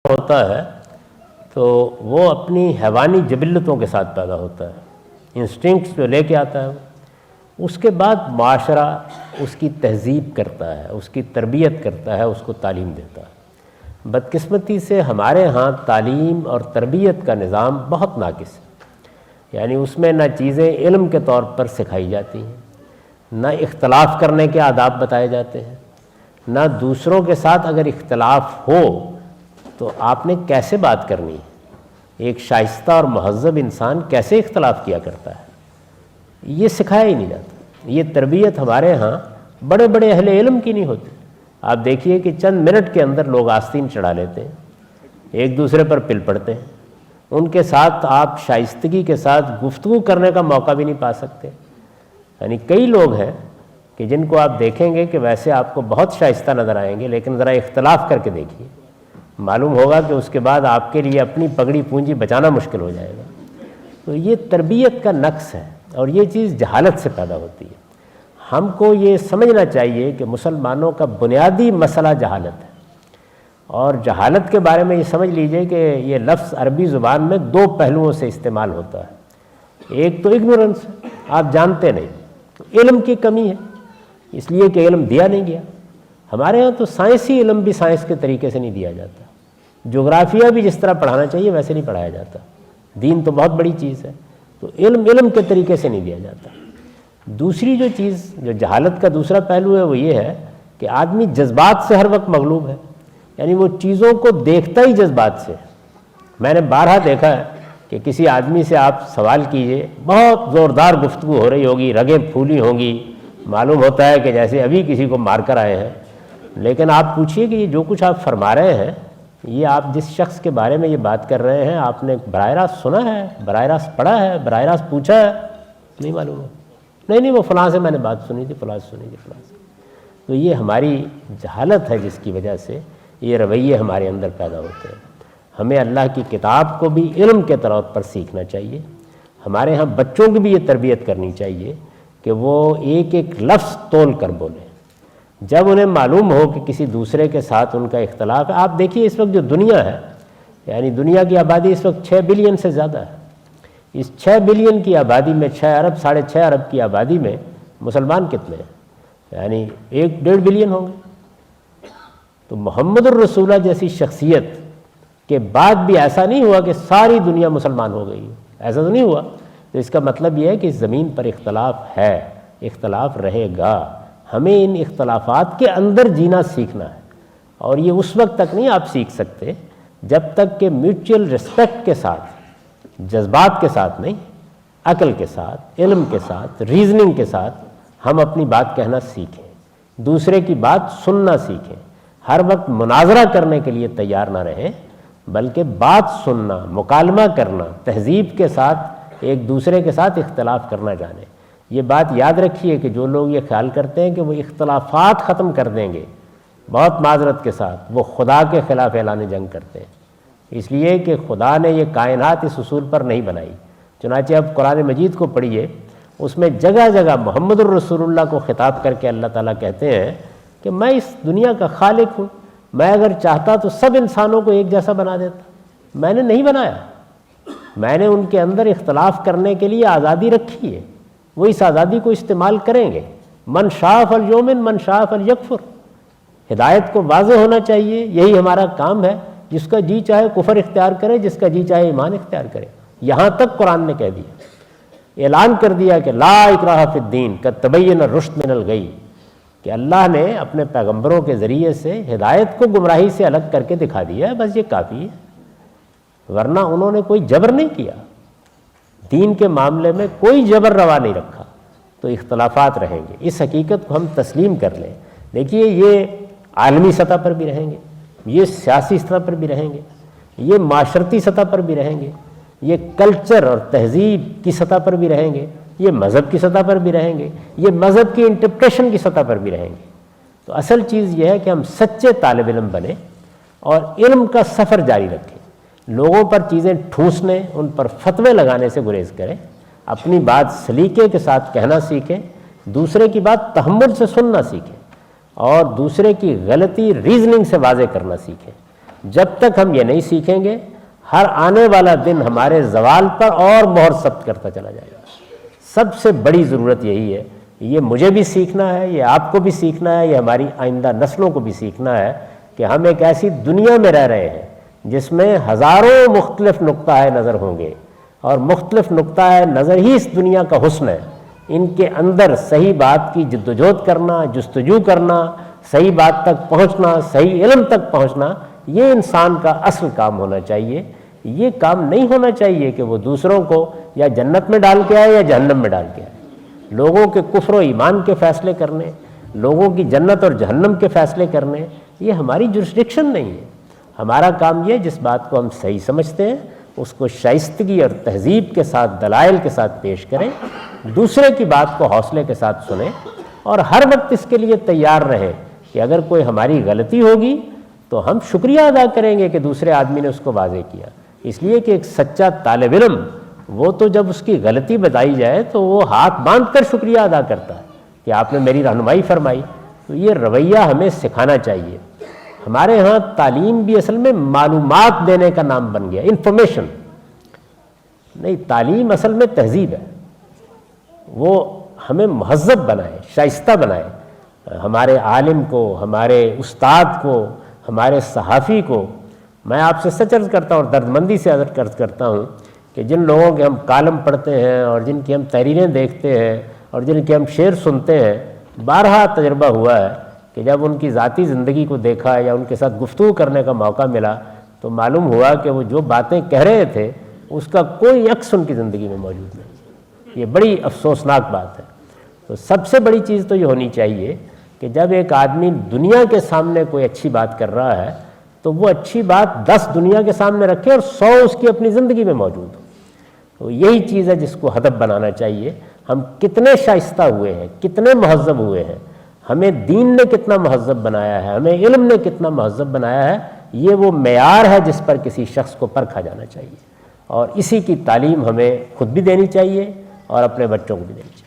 ہوتا ہے تو وہ اپنی حیوانی جبلتوں کے ساتھ پیدا ہوتا ہے، انسٹنکٹس جو لے کے آتا ہے، اس کے بعد معاشرہ اس کی تہذیب کرتا ہے، اس کی تربیت کرتا ہے، اس کو تعلیم دیتا ہے۔ بدقسمتی سے ہمارے ہاں تعلیم اور تربیت کا نظام بہت ناقص ہے، یعنی اس میں نہ چیزیں علم کے طور پر سکھائی جاتی ہیں، نہ اختلاف کرنے کے آداب بتائے جاتے ہیں، نہ دوسروں کے ساتھ اگر اختلاف ہو تو آپ نے کیسے بات کرنی ہے، ایک شائستہ اور مہذب انسان کیسے اختلاف کیا کرتا ہے، یہ سکھایا ہی نہیں جاتا۔ یہ تربیت ہمارے ہاں بڑے بڑے اہل علم کی نہیں ہوتی۔ آپ دیکھیے کہ چند منٹ کے اندر لوگ آستین چڑھا لیتے ہیں، ایک دوسرے پر پل پڑتے ہیں، ان کے ساتھ آپ شائستگی کے ساتھ گفتگو کرنے کا موقع بھی نہیں پا سکتے۔ یعنی کئی لوگ ہیں کہ جن کو آپ دیکھیں گے کہ ویسے آپ کو بہت شائستہ نظر آئیں گے، لیکن ذرا اختلاف کر کے دیکھیے، معلوم ہوگا کہ اس کے بعد آپ کے لیے اپنی پگڑی پونجی بچانا مشکل ہو جائے گا۔ تو یہ تربیت کا نقص ہے اور یہ چیز جہالت سے پیدا ہوتی ہے۔ ہم کو یہ سمجھنا چاہیے کہ مسلمانوں کا بنیادی مسئلہ جہالت ہے، اور جہالت کے بارے میں یہ سمجھ لیجئے کہ یہ لفظ عربی زبان میں دو پہلوؤں سے استعمال ہوتا ہے۔ ایک تو اگنورنس، آپ جانتے نہیں، علم کی کمی ہے، اس لیے کہ علم دیا نہیں گیا۔ ہمارے ہاں تو سائنسی علم بھی سائنس کے طریقے سے نہیں دیا جاتا، جغرافیہ بھی جس طرح پڑھانا چاہیے ویسے نہیں پڑھایا جاتا۔ دین تو بہت بڑی چیز ہے، تو علم کے طریقے سے نہیں دیا جاتا۔ دوسری جو چیز جو جہالت کا دوسرا پہلو ہے وہ یہ ہے کہ آدمی جذبات سے ہر وقت مغلوب ہے، یعنی وہ چیزوں کو دیکھتا ہی جذبات سے۔ میں نے بارہا دیکھا ہے کہ کسی آدمی سے آپ سوال کیجئے، بہت زوردار گفتگو ہو رہی ہوگی، رگیں پھولی ہوں گی، معلوم ہوتا ہے کہ جیسے ابھی کسی کو مار کر آئے ہیں، لیکن آپ پوچھئے کہ یہ جو کچھ آپ فرما رہے ہیں، یہ آپ جس شخص کے بارے میں یہ بات کر رہے ہیں آپ نے براہ راست سنا ہے، براہ راست پڑھا ہے، براہ راست پوچھا ہے؟ نہیں معلوم ہے، نہیں وہ فلاں سے میں نے بات سنی تھی، فلاں سے سنی تھی، فلاں سے۔ تو یہ ہماری جہالت ہے جس کی وجہ سے یہ رویے ہمارے اندر پیدا ہوتے ہیں۔ ہمیں اللہ کی کتاب کو بھی علم کے طور پر سیکھنا چاہیے۔ ہمارے ہاں بچوں کی بھی یہ تربیت کرنی چاہیے کہ وہ ایک ایک لفظ تول کر بولیں۔ جب انہیں معلوم ہو کہ کسی دوسرے کے ساتھ ان کا اختلاف ہے، آپ دیکھیے اس وقت جو دنیا ہے، یعنی دنیا کی آبادی اس وقت 6 بلین سے زیادہ ہے۔ اس 6 بلین کی آبادی میں 6 ارب 6.5 ارب کی آبادی میں مسلمان کتنے ہیں؟ یعنی 1.5 بلین ہوں گے۔ تو محمد الرسول اللہ جیسی شخصیت کے بعد بھی ایسا نہیں ہوا کہ ساری دنیا مسلمان ہو گئی، ایسا تو نہیں ہوا۔ تو اس کا مطلب یہ ہے کہ اس زمین پر اختلاف ہے، اختلاف رہے گا، ہمیں ان اختلافات کے اندر جینا سیکھنا ہے، اور یہ اس وقت تک نہیں آپ سیکھ سکتے جب تک کہ میوچل رسپیکٹ کے ساتھ، جذبات کے ساتھ نہیں، عقل کے ساتھ، علم کے ساتھ، ریزننگ کے ساتھ ہم اپنی بات کہنا سیکھیں، دوسرے کی بات سننا سیکھیں، ہر وقت مناظرہ کرنے کے لیے تیار نہ رہیں، بلکہ بات سننا، مکالمہ کرنا، تہذیب کے ساتھ ایک دوسرے کے ساتھ اختلاف کرنا جانیں۔ یہ بات یاد رکھیے کہ جو لوگ یہ خیال کرتے ہیں کہ وہ اختلافات ختم کر دیں گے، بہت معذرت کے ساتھ وہ خدا کے خلاف اعلان جنگ کرتے ہیں، اس لیے کہ خدا نے یہ کائنات اس اصول پر نہیں بنائی۔ چنانچہ اب قرآن مجید کو پڑھیے، اس میں جگہ جگہ محمد الرسول اللہ کو خطاب کر کے اللہ تعالیٰ کہتے ہیں کہ میں اس دنیا کا خالق ہوں، میں اگر چاہتا تو سب انسانوں کو ایک جیسا بنا دیتا، میں نے نہیں بنایا، میں نے ان کے اندر اختلاف کرنے کے لیے آزادی رکھی ہے، وہ اس آزادی کو استعمال کریں گے۔ من شاء فلیؤمن من شاء فلیکفر، ہدایت کو واضح ہونا چاہیے، یہی ہمارا کام ہے، جس کا جی چاہے کفر اختیار کرے، جس کا جی چاہے ایمان اختیار کرے۔ یہاں تک قرآن نے کہہ دیا، اعلان کر دیا کہ لا اکراہ فی الدین قد تبین الرشد من الغی، کہ اللہ نے اپنے پیغمبروں کے ذریعے سے ہدایت کو گمراہی سے الگ کر کے دکھا دیا ہے، بس یہ کافی ہے، ورنہ انہوں نے کوئی جبر نہیں کیا، دین کے معاملے میں کوئی جبر روا نہیں رکھا۔ تو اختلافات رہیں گے، اس حقیقت کو ہم تسلیم کر لیں۔ دیکھیے یہ عالمی سطح پر بھی رہیں گے، یہ سیاسی سطح پر بھی رہیں گے، یہ معاشرتی سطح پر بھی رہیں گے، یہ کلچر اور تہذیب کی سطح پر بھی رہیں گے، یہ مذہب کی سطح پر بھی رہیں گے، یہ مذہب کی انٹرپریشن کی سطح پر بھی رہیں گے۔ تو اصل چیز یہ ہے کہ ہم سچے طالب علم بنیں اور علم کا سفر جاری رکھیں، لوگوں پر چیزیں ٹھوسنے، ان پر فتوے لگانے سے گریز کریں، اپنی بات سلیقے کے ساتھ کہنا سیکھیں، دوسرے کی بات تحمل سے سننا سیکھیں، اور دوسرے کی غلطی ریزننگ سے واضح کرنا سیکھیں۔ جب تک ہم یہ نہیں سیکھیں گے ہر آنے والا دن ہمارے زوال پر اور مہر ثبت کرتا چلا جائے گا۔ سب سے بڑی ضرورت یہی ہے، یہ مجھے بھی سیکھنا ہے، یہ آپ کو بھی سیکھنا ہے، یہ ہماری آئندہ نسلوں کو بھی سیکھنا ہے کہ ہم ایک ایسی دنیا میں رہ رہے ہیں جس میں ہزاروں مختلف نقطہ نظر ہوں گے، اور مختلف نقطہ نظر ہی اس دنیا کا حسن ہے۔ ان کے اندر صحیح بات کی جدوجہد کرنا، جستجو کرنا، صحیح بات تک پہنچنا، صحیح علم تک پہنچنا، یہ انسان کا اصل کام ہونا چاہیے۔ یہ کام نہیں ہونا چاہیے کہ وہ دوسروں کو یا جنت میں ڈال کے آئے یا جہنم میں ڈال کے آئے۔ لوگوں کے کفر و ایمان کے فیصلے کرنے، لوگوں کی جنت اور جہنم کے فیصلے کرنے، یہ ہماری جورسڈکشن نہیں ہے۔ ہمارا کام یہ جس بات کو ہم صحیح سمجھتے ہیں اس کو شائستگی اور تہذیب کے ساتھ، دلائل کے ساتھ پیش کریں، دوسرے کی بات کو حوصلے کے ساتھ سنیں، اور ہر وقت اس کے لیے تیار رہیں کہ اگر کوئی ہماری غلطی ہوگی تو ہم شکریہ ادا کریں گے کہ دوسرے آدمی نے اس کو واضح کیا۔ اس لیے کہ ایک سچا طالب علم وہ تو جب اس کی غلطی بتائی جائے تو وہ ہاتھ باندھ کر شکریہ ادا کرتا ہے کہ آپ نے میری رہنمائی فرمائی۔ تو یہ رویہ ہمیں سکھانا چاہیے۔ ہمارے ہاں تعلیم بھی اصل میں معلومات دینے کا نام بن گیا، انفارمیشن نہیں، تعلیم اصل میں تہذیب ہے۔ وہ ہمیں مہذب بنائے، شائستہ بنائے، ہمارے عالم کو، ہمارے استاد کو، ہمارے صحافی کو۔ میں آپ سے سچ عرض کرتا ہوں اور دردمندی سے عرض کرتا ہوں کہ جن لوگوں کے ہم کالم پڑھتے ہیں اور جن کی ہم تحریریں دیکھتے ہیں اور جن کے ہم شعر سنتے ہیں، بارہا تجربہ ہوا ہے کہ جب ان کی ذاتی زندگی کو دیکھا یا ان کے ساتھ گفتگو کرنے کا موقع ملا تو معلوم ہوا کہ وہ جو باتیں کہہ رہے تھے اس کا کوئی عکس ان کی زندگی میں موجود نہیں۔ یہ بڑی افسوسناک بات ہے۔ تو سب سے بڑی چیز تو یہ ہونی چاہیے کہ جب ایک آدمی دنیا کے سامنے کوئی اچھی بات کر رہا ہے تو وہ اچھی بات 10 دنیا کے سامنے رکھے اور 100 اس کی اپنی زندگی میں موجود ہو۔ تو یہی چیز ہے جس کو ہدف بنانا چاہیے۔ ہم کتنے شائستہ ہوئے ہیں، کتنے مہذب ہوئے ہیں، ہمیں دین نے کتنا مہذب بنایا ہے، ہمیں علم نے کتنا مہذب بنایا ہے، یہ وہ معیار ہے جس پر کسی شخص کو پرکھا جانا چاہیے، اور اسی کی تعلیم ہمیں خود بھی دینی چاہیے اور اپنے بچوں کو بھی دینی چاہیے۔